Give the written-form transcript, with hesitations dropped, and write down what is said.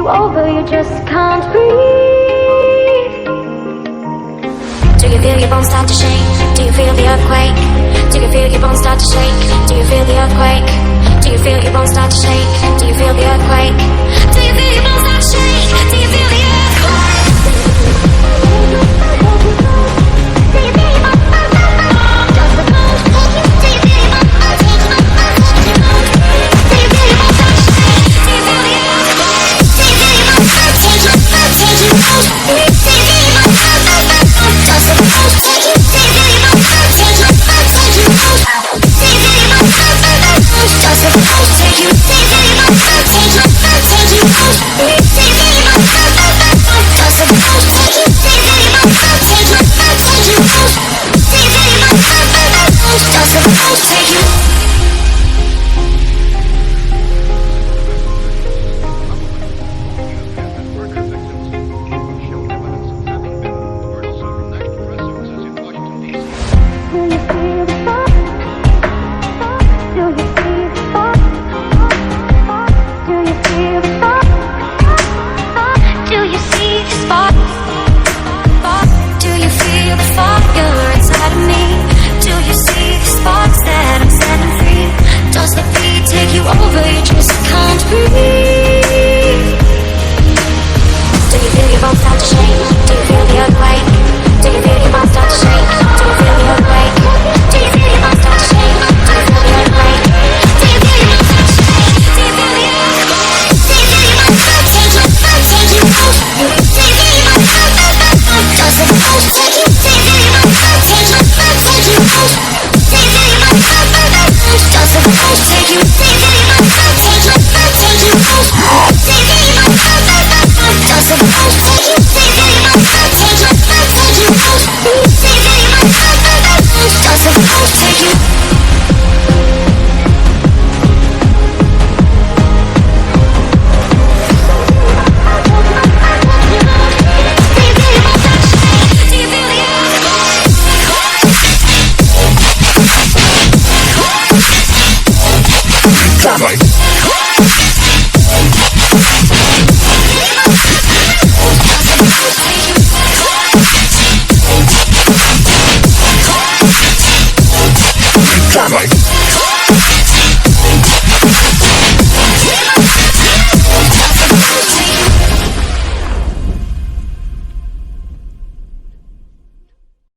over, you just can't breathe. Do you feel your bones start to shake? Do you feel the earthquake? Do you feel your bones start to shake? Do you feel the earthquake? Do you feel your bones start to shake? Do you feel the earthquake? Do you feel your bones start to shake? Do you feel the earthquake? Do you feel your bones start to shake? Does the bones take you? Do you feel your bones start to shake? Do you feel your bones start to shake? Do you feel the earthquake? Do you feel your bones start to shake? Do you feel your bones start to shake? Does the bones take you? Do you feel your bones start to shake? Do you feel your bones start to shake? Does the bones take you? Do you feel your bones start to shake? Do you feel your bones start to shake? Does the bones take you? Do you feel your bones start to shake? Do you feel your bones start to shake? Does the bones take you? Right.